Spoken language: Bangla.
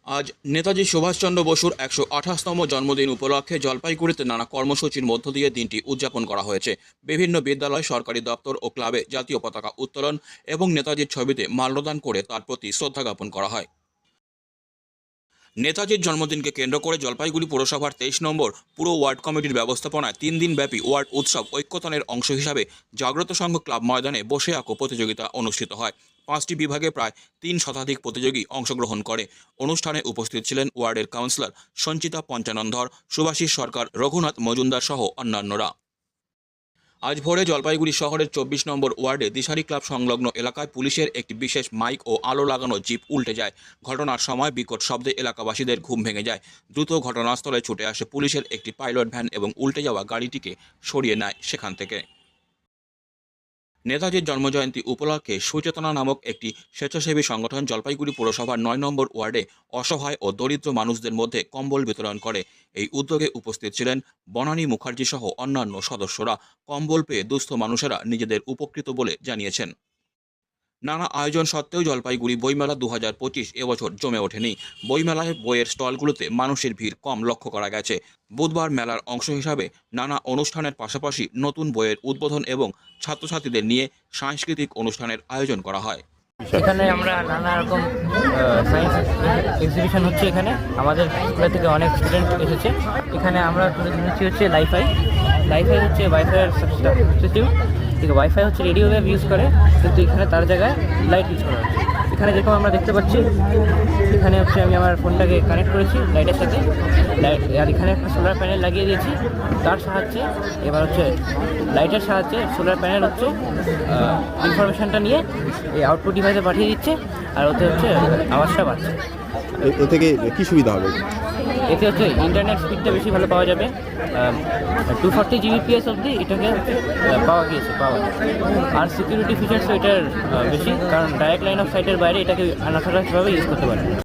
আজ নেতাজি সুভাষচন্দ্র বসুর ১২৮তম জন্মদিন উপলক্ষে জলপাইগুড়িতে নানা কর্মসূচির মধ্য দিয়ে দিনটি উদযাপন করা হয়েছে। বিভিন্ন বিদ্যালয়, সরকারি দপ্তর ও ক্লাবে জাতীয় পতাকা উত্তোলন এবং নেতাজির ছবিতে মাল্যদান করে তার প্রতি শ্রদ্ধা জ্ঞাপন করা হয়। নেতাজির জন্মদিনকে কেন্দ্র করে জলপাইগুড়ি পুরসভার ২৩ নম্বর পুর ওয়ার্ড কমিটির ব্যবস্থাপনায় ৩ দিনব্যাপী ওয়ার্ড উৎসব ঐক্যতানের অংশ হিসাবে জাগ্রত সংঘ ক্লাব ময়দানে বসে আঁকো প্রতিযোগিতা অনুষ্ঠিত হয়। ৫টি বিভাগে প্রায় ৩ শতাধিক প্রতিযোগী অংশগ্রহণ করে। অনুষ্ঠানে উপস্থিত ছিলেন ওয়ার্ডের কাউন্সিলর সঞ্চিতা পঞ্চাননধর, সুভাষিস সরকার, রঘুনাথ মজুমদার সহ অন্যান্যরা। আজ ভোরে জলপাইগুড়ি শহরের ২৪ নম্বর ওয়ার্ডে দিশারি ক্লাব সংলগ্ন এলাকায় পুলিশের একটি বিশেষ মাইক ও আলো লাগানো জিপ উল্টে যায়। ঘটনার সময় বিকট শব্দে এলাকাবাসীদের ঘুম ভেঙে যায়। দ্রুত ঘটনাস্থলে ছুটে আসে পুলিশের একটি পাইলট ভ্যান এবং উল্টে যাওয়া গাড়িটিকে সরিয়ে নেয় সেখান থেকে। নেতাজির জন্মজয়ন্তী উপলক্ষে সুচেতনা নামক একটি স্বেচ্ছাসেবী সংগঠন জলপাইগুড়ি পুরসভার ৯ নম্বর ওয়ার্ডে অসহায় ও দরিদ্র মানুষদের মধ্যে কম্বল বিতরণ করে। এই উদ্যোগে উপস্থিত ছিলেন বনানী মুখার্জি সহ অন্যান্য সদস্যরা। কম্বল পেয়ে দুস্থ মানুষেরা নিজেদের উপকৃত বলে জানিয়েছেন। নানা আয়োজন সত্ত্বেও জলপাইগুড়ি বইমেলা ২০২৫ এবছর জমে ওঠেনি। বইমেলায় বইয়ের স্টলগুলোতে মানুষের ভিড় কম লক্ষ্য করা গেছে। বুধবার মেলার অংশ হিসাবে নানা অনুষ্ঠানের পাশাপাশি নতুন বইয়ের উদ্বোধন এবং ছাত্রছাত্রীদের নিয়ে সাংস্কৃতিক অনুষ্ঠানের আয়োজন করা হয়। এখানে আমরা নানা রকম সায়েন্স এক্সিবিশন হচ্ছে। এখানে আমাদের স্কুল থেকে অনেক স্টুডেন্ট এসেছে। এখানে আমরা তুলে ধরেছি হচ্ছে লাইফাই হচ্ছে ওয়াইফাইয়ের সাবস্টিটিউট। ঠিক ওয়াইফাই হচ্ছে রেডিও ওয়েভ ইউজ করে, কিন্তু এখানে তার জায়গায় লাইট ইউজ করা হচ্ছে। এখানে যেরকম আমরা দেখতে পাচ্ছি, এখানে হচ্ছে আমি আমার ফোনটাকে কানেক্ট করেছি লাইটের সাথে, আর এখানে একটা সোলার প্যানেল লাগিয়ে দিয়েছি। তার সাহায্যে এবার হচ্ছে লাইটের সাহায্যে সোলার প্যানেল হচ্ছে ইনফরমেশনটা নিয়ে এই আউটপুট ডিভাইসে পাঠিয়ে দিচ্ছে, আর ওতে হচ্ছে আওয়াজটা বাড়ছে। এ থেকে কী সুবিধা হবে? এতে হচ্ছে ইন্টারনেট স্পিডটা বেশি ভালো পাওয়া যাবে। 240 Gbps অবধি এটাকে পাওয়া যায়। আর সিকিউরিটি ফিচার্সও এটার বেশি, কারণ ডাইরেক্ট লাইন অফ সাইটের বাইরে এটাকে আনাথরাইজভাবে ইউজ করতে পারে।